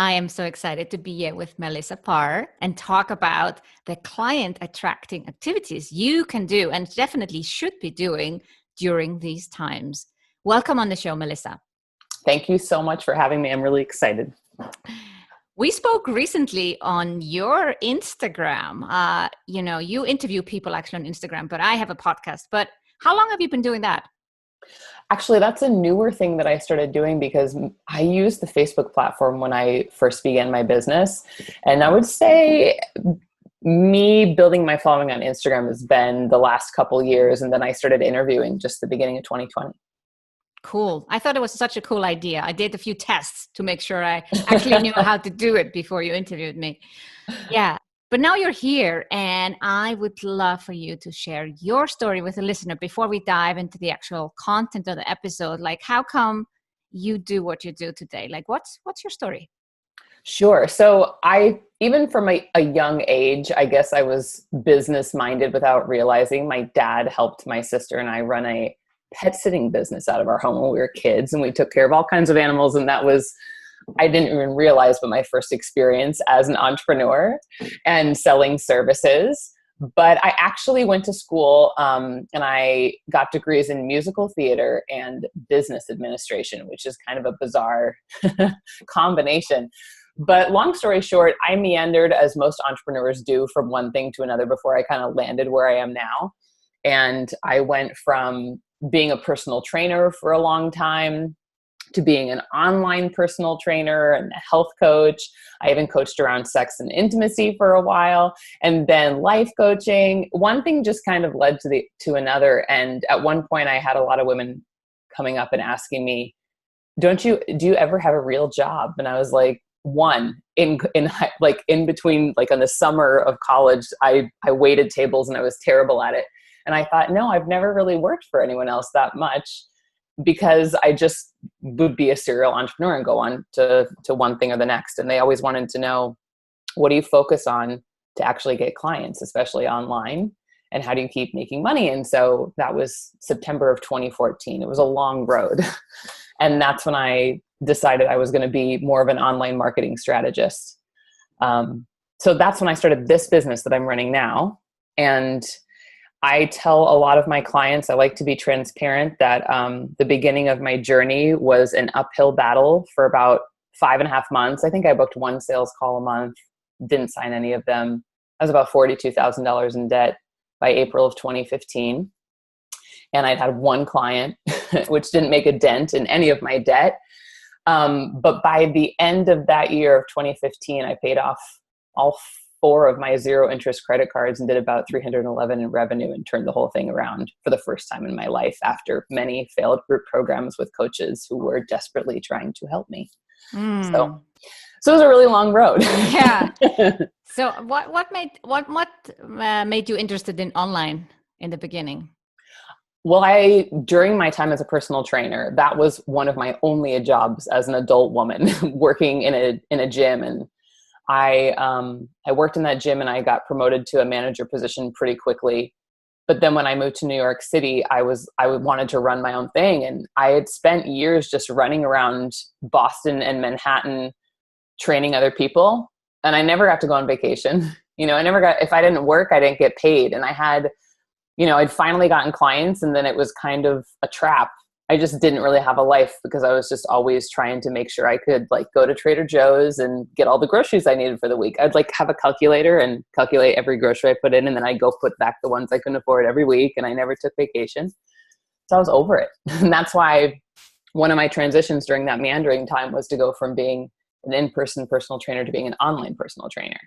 I am so excited to be here with Melissa Pharr and talk about the client attracting activities you can do and definitely should be doing during these times. Welcome on the show, Melissa. Thank you so much for having me. I'm really excited. We spoke recently on your Instagram. You interview people actually on Instagram, but I have a podcast. But how long have you been doing that? Actually, that's a newer thing that I started doing because I used the Facebook platform when I first began my business. And I would say me building my following on Instagram has been the last couple years. And then I started interviewing just the beginning of 2020. Cool. I thought it was such a cool idea. I did a few tests to make sure I actually knew how to do it before you interviewed me. Yeah. But now you're here, and I would love for you to share your story with the listener before we dive into the actual content of the episode. Like, how come you do what you do today? Like, what's your story? Sure. So even from a young age, I guess I was business minded without realizing. My dad helped my sister and I run a pet sitting business out of our home when we were kids, and we took care of all kinds of animals. And that was, I didn't even realize, but my first experience as an entrepreneur and selling services. But I actually went to school and I got degrees in musical theater and business administration, which is kind of a bizarre combination. But long story short, I meandered, as most entrepreneurs do, from one thing to another before I kind of landed where I am now. And I went from being a personal trainer for a long time to being an online personal trainer and a health coach. I even coached around sex and intimacy for a while, and then life coaching. One thing just kind of led to another. And at one point I had a lot of women coming up and asking me, do you ever have a real job? And I was like, in between, like in the summer of college, I waited tables and I was terrible at it. And I thought, no, I've never really worked for anyone else that much, because I just would be a serial entrepreneur and go on to one thing or the next. And they always wanted to know, what do you focus on to actually get clients, especially online? And how do you keep making money? And so that was September of 2014. It was a long road. And that's when I decided I was going to be more of an online marketing strategist. So that's when I started this business that I'm running now. And I tell a lot of my clients, I like to be transparent, that the beginning of my journey was an uphill battle for about 5.5 months. I think I booked one sales call a month, didn't sign any of them. I was about $42,000 in debt by April of 2015. And I'd had one client, which didn't make a dent in any of my debt. But by the end of that year of 2015, I paid off all 4 of my 0 interest credit cards and did about 311 in revenue and turned the whole thing around for the first time in my life after many failed group programs with coaches who were desperately trying to help me. So it was a really long road. Yeah. So what made you interested in online in the beginning? Well, during my time as a personal trainer, that was one of my only jobs as an adult woman, working in a gym. And I worked in that gym and I got promoted to a manager position pretty quickly. But then when I moved to New York City, I wanted to run my own thing. And I had spent years just running around Boston and Manhattan training other people. And I never got to go on vacation. If I didn't work, I didn't get paid. And I'd finally gotten clients, and then it was kind of a trap. I just didn't really have a life because I was just always trying to make sure I could go to Trader Joe's and get all the groceries I needed for the week. I'd have a calculator and calculate every grocery I put in, and then I'd go put back the ones I couldn't afford every week, and I never took vacation. So I was over it. And that's why one of my transitions during that meandering time was to go from being an in-person personal trainer to being an online personal trainer.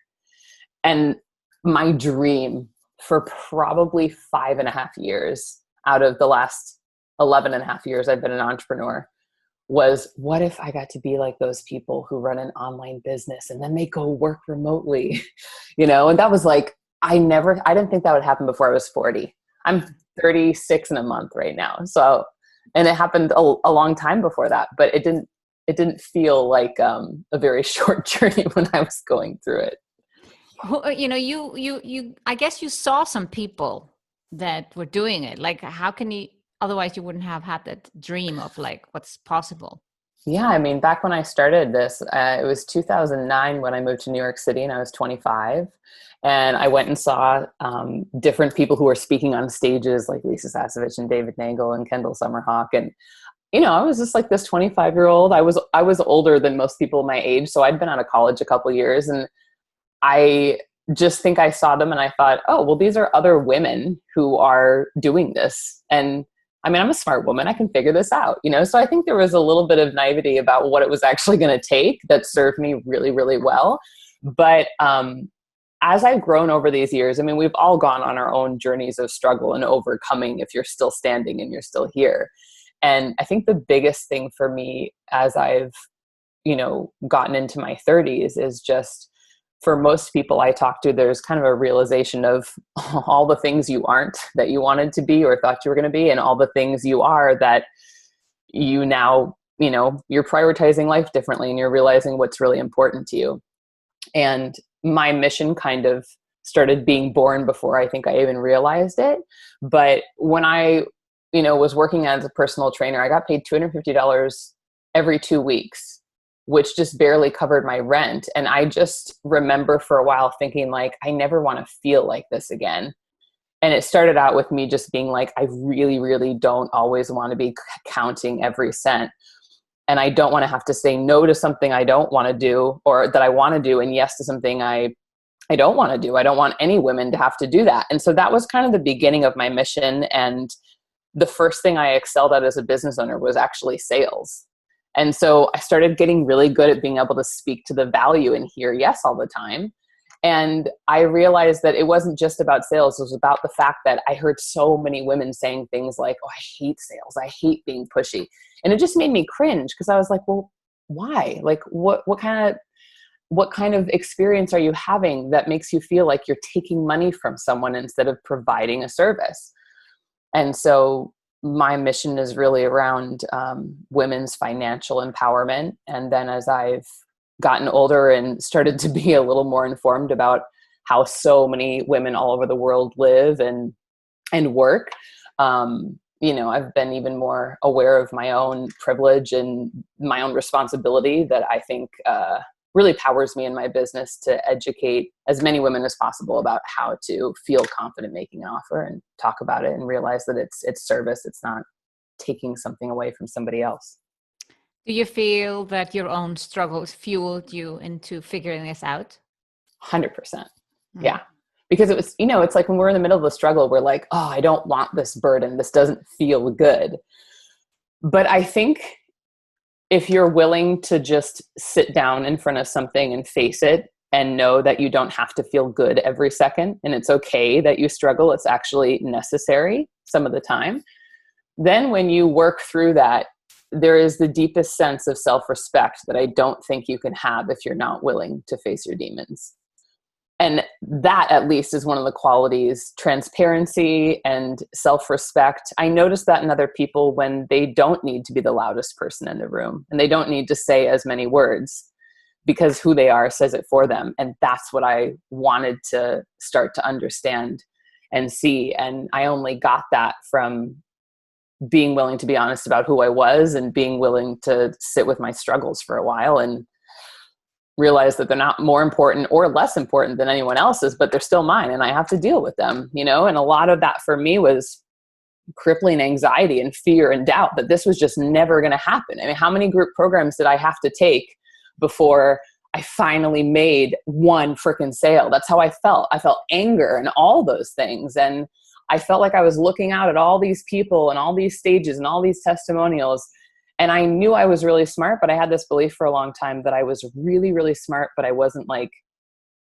And my dream for probably 5.5 years out of the last 11.5 years I've been an entrepreneur was, what if I got to be like those people who run an online business and then they go work remotely, And that was I didn't think that would happen before I was 40. I'm 36 in a month right now. So, and it happened a long time before that, but it didn't feel like a very short journey when I was going through it. I guess you saw some people that were doing it. How can you, otherwise you wouldn't have had that dream of what's possible. Yeah, I mean, back when I started this, it was 2009 when I moved to New York City and I was 25. And I went and saw different people who were speaking on stages like Lisa Sasevich and David Nagel and Kendall Summerhawk. And, you know, I was just like this 25-year-old. I was older than most people my age. So I'd been out of college a couple years, and I just think I saw them and I thought, oh, well, these are other women who are doing this. And I mean, I'm a smart woman. I can figure this out, you know? So I think there was a little bit of naivety about what it was actually going to take that served me really, really well. But as I've grown over these years, I mean, we've all gone on our own journeys of struggle and overcoming if you're still standing and you're still here. And I think the biggest thing for me as I've, you know, gotten into my 30s is just, for most people I talk to, there's kind of a realization of all the things you aren't that you wanted to be or thought you were going to be, and all the things you are that you now, you know, you're prioritizing life differently and you're realizing what's really important to you. And my mission kind of started being born before I think I even realized it. But when I, you know, was working as a personal trainer, I got paid $250 every 2 weeks, which just barely covered my rent. And I just remember for a while thinking like, I never want to feel like this again. And it started out with me just being like, I really, really don't always want to be counting every cent. And I don't want to have to say no to something I don't want to do, or that I want to do, and yes to something I don't want to do. I don't want any women to have to do that. And so that was kind of the beginning of my mission. And the first thing I excelled at as a business owner was actually sales. And so I started getting really good at being able to speak to the value and hear yes all the time. And I realized that it wasn't just about sales. It was about the fact that I heard so many women saying things like, oh, I hate sales. I hate being pushy. And it just made me cringe, because I was like, well, why? Like, what kind of experience are you having that makes you feel like you're taking money from someone instead of providing a service? And so my mission is really around women's financial empowerment. And then as I've gotten older and started to be a little more informed about how so many women all over the world live and work, you know, I've been even more aware of my own privilege and my own responsibility that I think really powers me in my business to educate as many women as possible about how to feel confident making an offer and talk about it and realize that it's service. It's not taking something away from somebody else. Do you feel that your own struggles fueled you into figuring this out? 100%. Yeah. Because it was, you know, it's like when we're in the middle of the struggle, we're like, oh, I don't want this burden. This doesn't feel good. But I think if you're willing to just sit down in front of something and face it and know that you don't have to feel good every second, and it's okay that you struggle, it's actually necessary some of the time, then when you work through that, there is the deepest sense of self-respect that I don't think you can have if you're not willing to face your demons. And that, at least, is one of the qualities, transparency and self-respect. I notice that in other people when they don't need to be the loudest person in the room and they don't need to say as many words, because who they are says it for them. And that's what I wanted to start to understand and see. And I only got that from being willing to be honest about who I was and being willing to sit with my struggles for a while and realize that they're not more important or less important than anyone else's, but they're still mine and I have to deal with them, you know? And a lot of that for me was crippling anxiety and fear and doubt that this was just never going to happen. I mean, how many group programs did I have to take before I finally made one freaking sale? That's how I felt. I felt anger and all those things. And I felt like I was looking out at all these people and all these stages and all these testimonials. And I knew I was really smart, but I had this belief for a long time that I was really, really smart, but I wasn't like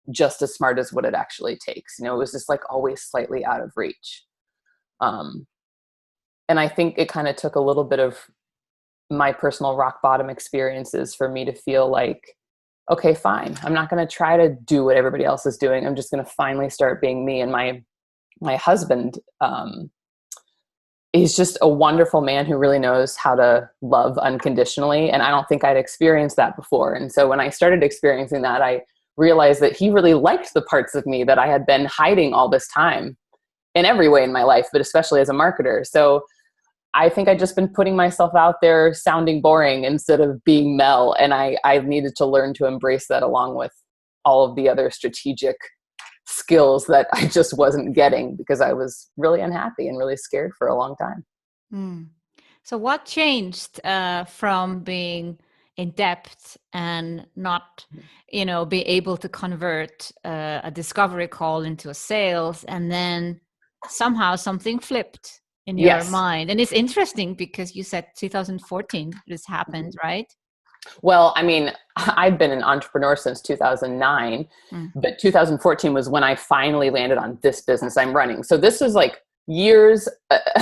just as smart as what it actually takes. You know, it was just like always slightly out of reach. And I think it kind of took a little bit of my personal rock bottom experiences for me to feel like, okay, fine. I'm not going to try to do what everybody else is doing. I'm just going to finally start being me. And my husband, he's just a wonderful man who really knows how to love unconditionally. And I don't think I'd experienced that before. And so when I started experiencing that, I realized that he really liked the parts of me that I had been hiding all this time in every way in my life, but especially as a marketer. So I think I'd just been putting myself out there sounding boring instead of being Mel. And I needed to learn to embrace that along with all of the other strategic skills that I just wasn't getting because I was really unhappy and really scared for a long time. Mm. So what changed from being in depth and not, be able to convert a discovery call into a sales, and then somehow something flipped in your Yes. mind? And it's interesting because you said 2014 this happened, right? Well, I mean, I've been an entrepreneur since 2009, but 2014 was when I finally landed on this business I'm running. So this was like years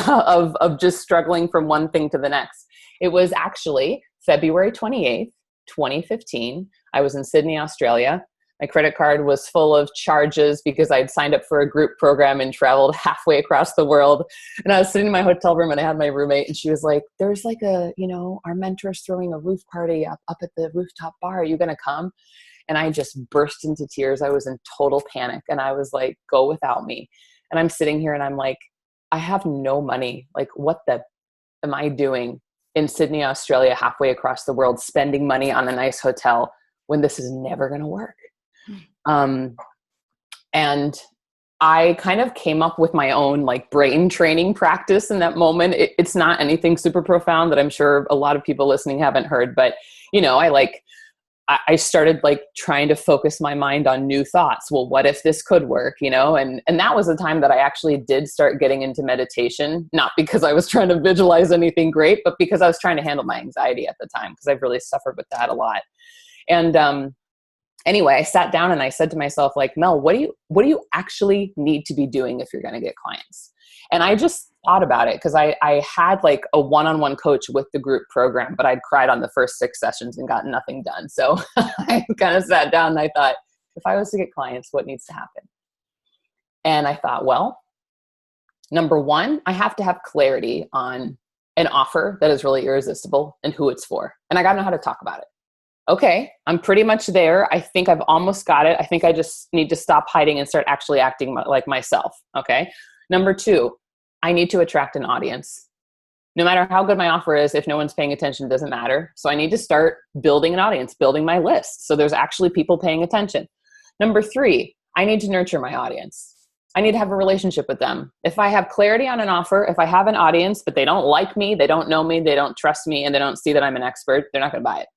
of just struggling from one thing to the next. It was actually February 28th, 2015. I was in Sydney, Australia. My credit card was full of charges because I'd signed up for a group program and traveled halfway across the world. And I was sitting in my hotel room and I had my roommate and she was like, there's like our mentor's throwing a roof party up at the rooftop bar. Are you going to come? And I just burst into tears. I was in total panic. And I was like, go without me. And I'm sitting here and I'm like, I have no money. Like, what the am I doing in Sydney, Australia, halfway across the world, spending money on a nice hotel when this is never going to work? And I kind of came up with my own like brain training practice in that moment. It's not anything super profound that I'm sure a lot of people listening haven't heard, but I started like trying to focus my mind on new thoughts. Well, what if this could work, and that was the time that I actually did start getting into meditation, not because I was trying to visualize anything great, but because I was trying to handle my anxiety at the time, because I've really suffered with that a lot. And, anyway, I sat down and I said to myself, like, Mel, what do you actually need to be doing if you're going to get clients? And I just thought about it because I had like a one-on-one coach with the group program, but I'd cried on the first 6 sessions and got nothing done. So I kind of sat down and I thought, if I was to get clients, what needs to happen? And I thought, well, number one, I have to have clarity on an offer that is really irresistible and who it's for. And I got to know how to talk about it. Okay, I'm pretty much there. I think I've almost got it. I think I just need to stop hiding and start actually acting like myself. Okay. Number two, I need to attract an audience. No matter how good my offer is, if no one's paying attention, it doesn't matter. So I need to start building an audience, building my list. So there's actually people paying attention. Number three, I need to nurture my audience. I need to have a relationship with them. If I have clarity on an offer, if I have an audience, but they don't like me, they don't know me, they don't trust me, and they don't see that I'm an expert, they're not going to buy it.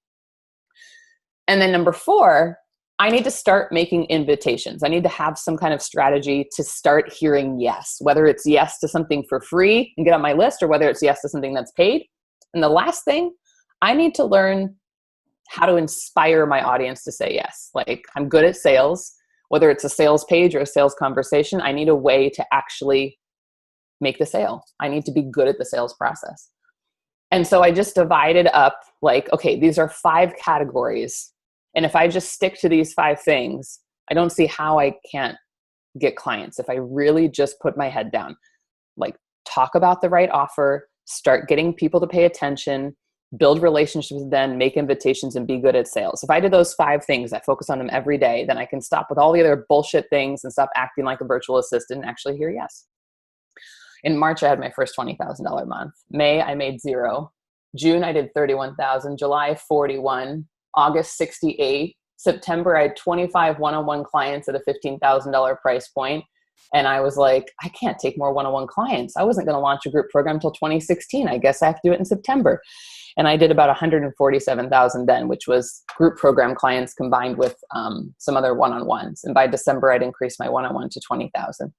And then number four, I need to start making invitations. I need to have some kind of strategy to start hearing yes, whether it's yes to something for free and get on my list, or whether it's yes to something that's paid. And the last thing, I need to learn how to inspire my audience to say yes. Like, I'm good at sales, whether it's a sales page or a sales conversation, I need a way to actually make the sale. I need to be good at the sales process. And so I just divided up like, okay, these are 5 categories. And if I just stick to these 5 things, I don't see how I can't get clients. If I really just put my head down, like talk about the right offer, start getting people to pay attention, build relationships with them, make invitations, and be good at sales. If I did those 5 things, I focus on them every day, then I can stop with all the other bullshit things and stop acting like a virtual assistant and actually hear yes. In March, I had my first $20,000 month. May, I made 0. June, I did 31,000. July, 41. August, 68. September, I had 25 one-on-one clients at a $15,000 price point. And I was like, I can't take more one-on-one clients. I wasn't going to launch a group program until 2016. I guess I have to do it in September. And I did about 147,000 then, which was group program clients combined with some other one-on-ones. And by December, I'd increased my one-on-one to 20,000.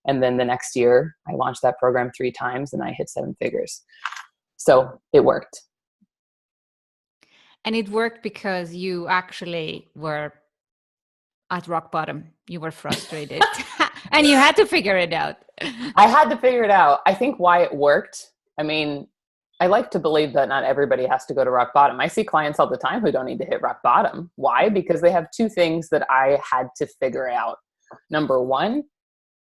And then the next year, I launched that program 3 times and I hit 7 figures. So it worked. And it worked because you actually were at rock bottom. You were frustrated and you had to figure it out. I had to figure it out. I think why it worked. I mean, I like to believe that not everybody has to go to rock bottom. I see clients all the time who don't need to hit rock bottom. Why? Because they have 2 things that I had to figure out. Number one,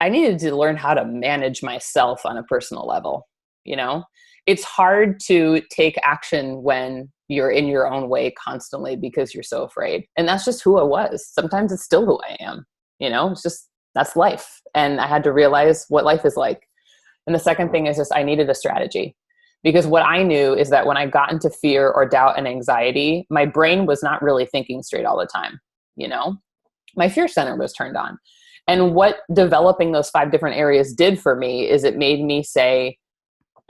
I needed to learn how to manage myself on a personal level. It's hard to take action when you're in your own way constantly because you're so afraid. And that's just who I was. Sometimes it's still who I am. It's just, that's life. And I had to realize what life is like. And the second thing is just, I needed a strategy. Because what I knew is that when I got into fear or doubt and anxiety, my brain was not really thinking straight all the time. You know, my fear center was turned on. And what developing those 5 different areas did for me is it made me say,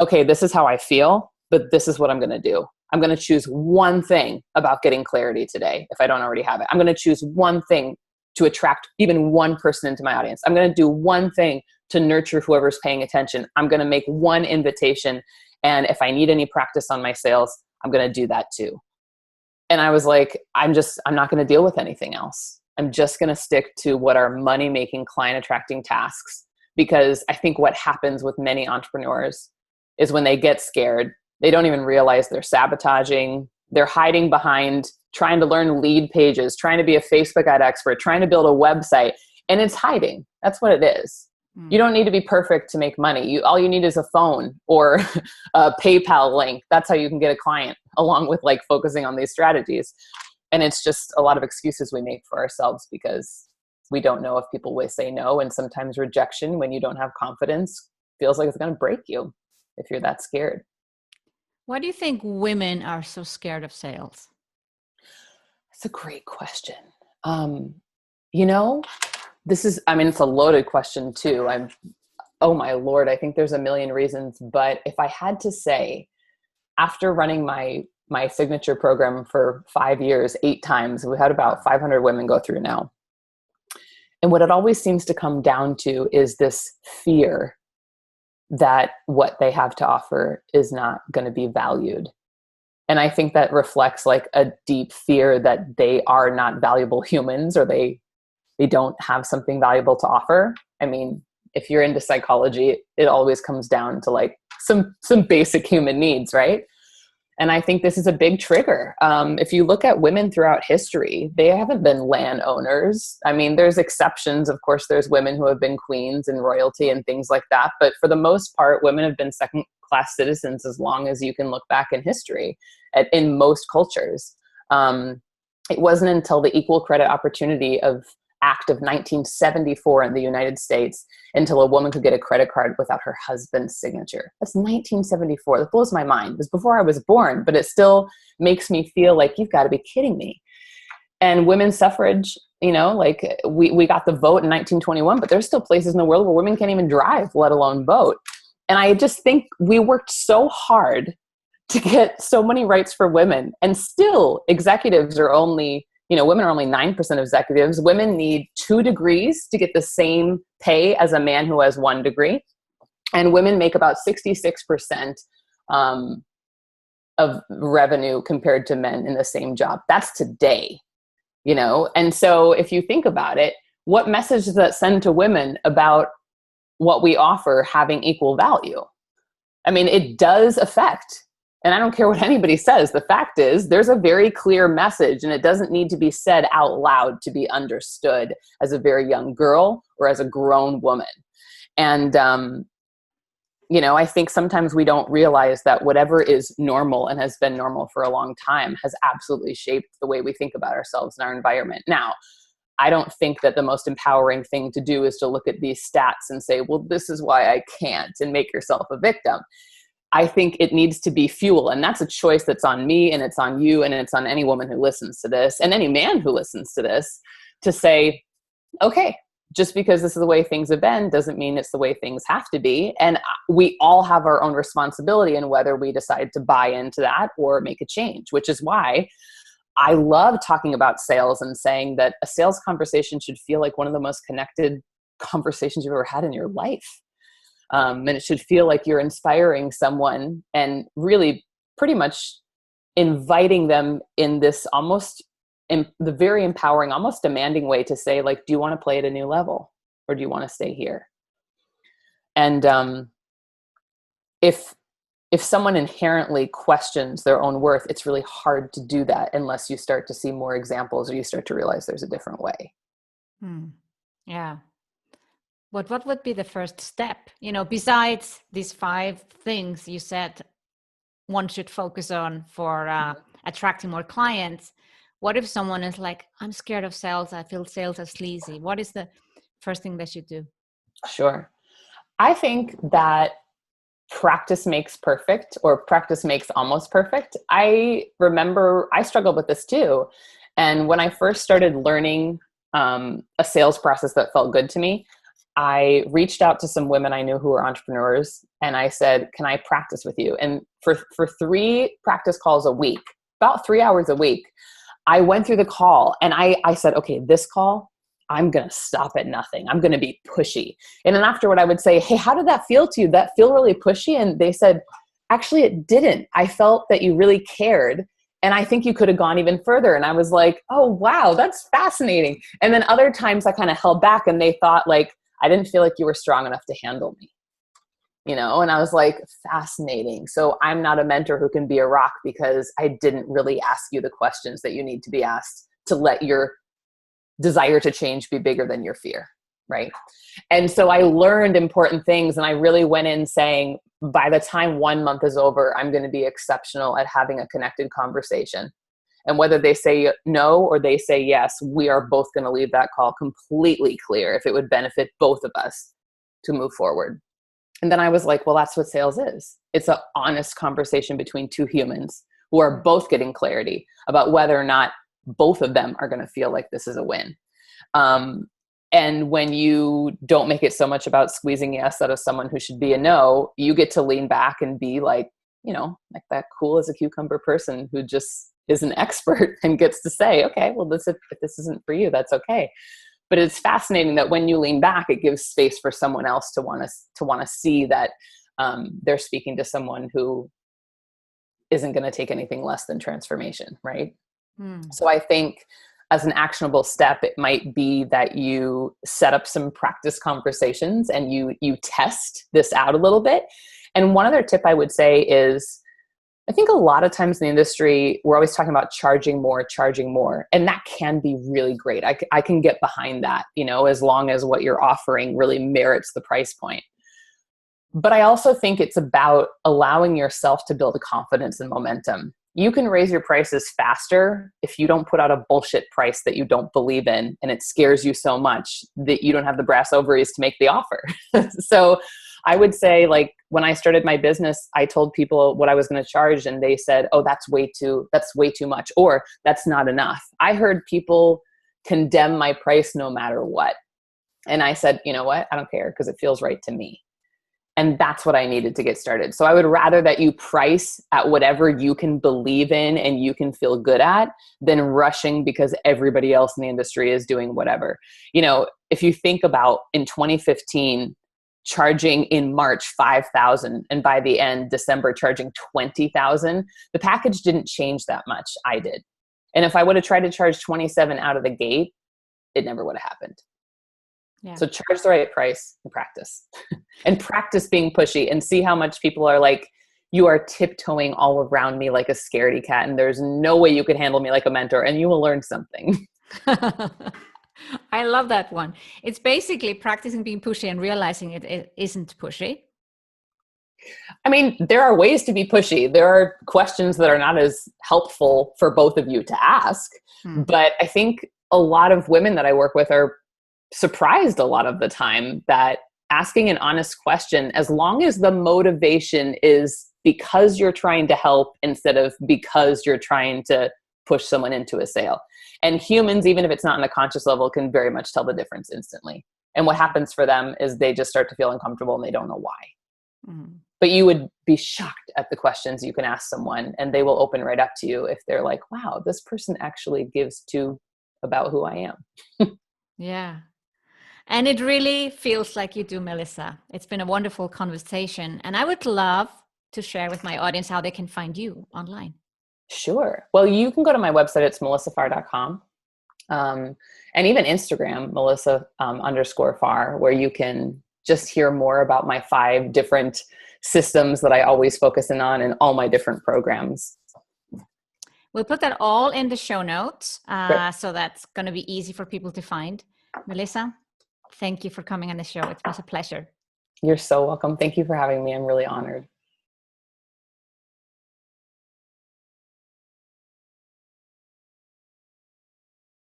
okay, this is how I feel, but this is what I'm going to do. I'm going to choose one thing about getting clarity today if I don't already have it. I'm going to choose one thing to attract even one person into my audience. I'm going to do one thing to nurture whoever's paying attention. I'm going to make one invitation. And if I need any practice on my sales, I'm going to do that too. And I was like, I'm not going to deal with anything else. I'm just going to stick to what are money-making, client-attracting tasks. Because I think what happens with many entrepreneurs is when they get scared, they don't even realize they're sabotaging. They're hiding behind trying to learn lead pages, trying to be a Facebook ad expert, trying to build a website, and it's hiding. That's what it is. You don't need to be perfect to make money. All you need is a phone or a PayPal link. That's how you can get a client, along with like focusing on these strategies. And it's just a lot of excuses we make for ourselves because we don't know if people will say no. And sometimes rejection, when you don't have confidence, feels like it's going to break you if you're that scared. Why do you think women are so scared of sales? That's a great question. You know, it's a loaded question too. Oh my Lord, I think there's a million reasons. But if I had to say, after running my signature program for 5 years, 8 times, we had about 500 women go through now. And what it always seems to come down to is this fear that what they have to offer is not going to be valued. And I think that reflects like a deep fear that they are not valuable humans, or they don't have something valuable to offer. I mean, if you're into psychology, it always comes down to like some basic human needs, right? And I think this is a big trigger. If you look at women throughout history, they haven't been landowners. I mean, there's exceptions. Of course, there's women who have been queens and royalty and things like that. But for the most part, women have been second-class citizens as long as you can look back in history in most cultures. It wasn't until the Equal Credit Opportunity Act of 1974 in the United States until a woman could get a credit card without her husband's signature. That's 1974. That blows my mind. It was before I was born, but it still makes me feel like you've got to be kidding me. And women's suffrage, like we got the vote in 1921, but there's still places in the world where women can't even drive, let alone vote. And I just think we worked so hard to get so many rights for women, and still executives are only women are only 9% of executives. Women need 2 degrees to get the same pay as a man who has 1 degree. And women make about 66% of revenue compared to men in the same job. That's today, And so if you think about it, what message does that send to women about what we offer having equal value? I mean, it does affect. And I don't care what anybody says. The fact is, there's a very clear message, and it doesn't need to be said out loud to be understood as a very young girl or as a grown woman. And, I think sometimes we don't realize that whatever is normal and has been normal for a long time has absolutely shaped the way we think about ourselves and our environment. Now, I don't think that the most empowering thing to do is to look at these stats and say, well, this is why I can't, and make yourself a victim. I think it needs to be fuel. And that's a choice that's on me, and it's on you, and it's on any woman who listens to this, and any man who listens to this, to say, okay, just because this is the way things have been doesn't mean it's the way things have to be. And we all have our own responsibility in whether we decide to buy into that or make a change, which is why I love talking about sales and saying that a sales conversation should feel like one of the most connected conversations you've ever had in your life. And it should feel like you're inspiring someone and really pretty much inviting them in this almost in the very empowering, almost demanding way to say, like, do you want to play at a new level, or do you want to stay here? And if someone inherently questions their own worth, it's really hard to do that unless you start to see more examples, or you start to realize there's a different way. Yeah. What would be the first step? Besides these 5 things you said one should focus on for attracting more clients, what if someone is like, I'm scared of sales, I feel sales are sleazy? What is the first thing they should do? Sure. I think that practice makes perfect, or practice makes almost perfect. I remember I struggled with this too. And when I first started learning a sales process that felt good to me, I reached out to some women I knew who were entrepreneurs, and I said, can I practice with you? And for 3 practice calls a week, about 3 hours a week, I went through the call and I said, okay, this call, I'm going to stop at nothing. I'm going to be pushy. And then afterward, I would say, hey, how did that feel to you? That feel really pushy? And they said, actually, it didn't. I felt that you really cared. And I think you could have gone even further. And I was like, oh, wow, that's fascinating. And then other times I kind of held back and they thought like, I didn't feel like you were strong enough to handle me, you know? And I was like, fascinating. So I'm not a mentor who can be a rock because I didn't really ask you the questions that you need to be asked to let your desire to change be bigger than your fear. Right. And so I learned important things, and I really went in saying, by the time 1 month is over, I'm going to be exceptional at having a connected conversation. And whether they say no or they say yes, we are both going to leave that call completely clear if it would benefit both of us to move forward. And then I was like, well, that's what sales is. It's an honest conversation between 2 humans who are both getting clarity about whether or not both of them are going to feel like this is a win. And when you don't make it so much about squeezing yes out of someone who should be a no, you get to lean back and be like, you know, like that cool as a cucumber person who just is an expert and gets to say, okay, well, if this isn't for you, that's okay. But it's fascinating that when you lean back, it gives space for someone else to want to see that they're speaking to someone who isn't going to take anything less than transformation, right? So I think as an actionable step, it might be that you set up some practice conversations and you test this out a little bit. And one other tip I would say is, I think a lot of times in the industry, we're always talking about charging more. And that can be really great. I can get behind that, you know, as long as what you're offering really merits the price point. But I also think it's about allowing yourself to build a confidence and momentum. You can raise your prices faster if you don't put out a bullshit price that you don't believe in and it scares you so much that you don't have the brass ovaries to make the offer. So I would say, like, when I started my business, I told people what I was going to charge and they said, oh, that's way too much, or that's not enough. I heard people condemn my price no matter what. And I said, you know what? I don't care, because it feels right to me. And that's what I needed to get started. So I would rather that you price at whatever you can believe in and you can feel good at than rushing because everybody else in the industry is doing whatever. You know, if you think about in 2015, charging in March 5,000 and by the end, December, charging 20,000, the package didn't change that much. I did. And if I would have tried to charge 27 out of the gate, it never would have happened. Yeah. So charge the right price and practice. And practice being pushy and see how much people are like, you are tiptoeing all around me like a scaredy cat and there's no way you could handle me like a mentor, and you will learn something. I love that one. It's basically practicing being pushy and realizing it isn't pushy. I mean, there are ways to be pushy. There are questions that are not as helpful for both of you to ask. But I think a lot of women that I work with are surprised a lot of the time that asking an honest question, as long as the motivation is because you're trying to help instead of because you're trying to push someone into a sale. And humans, even if it's not on a conscious level, can very much tell the difference instantly. And what happens for them is they just start to feel uncomfortable and they don't know why. But you would be shocked at the questions you can ask someone, and they will open right up to you if they're like, wow, this person actually gives two about who I am. Yeah. And it really feels like you do, Melissa. It's been a wonderful conversation. And I would love to share with my audience how they can find you online. Sure. Well, you can go to my website. It's melissapharr.com. And even Instagram, Melissa_Pharr, where you can just hear more about my 5 different systems that I always focus in on and all my different programs. We'll put that all in the show notes. So that's going to be easy for people to find. Melissa, thank you for coming on the show. It was a pleasure. You're so welcome. Thank you for having me. I'm really honored.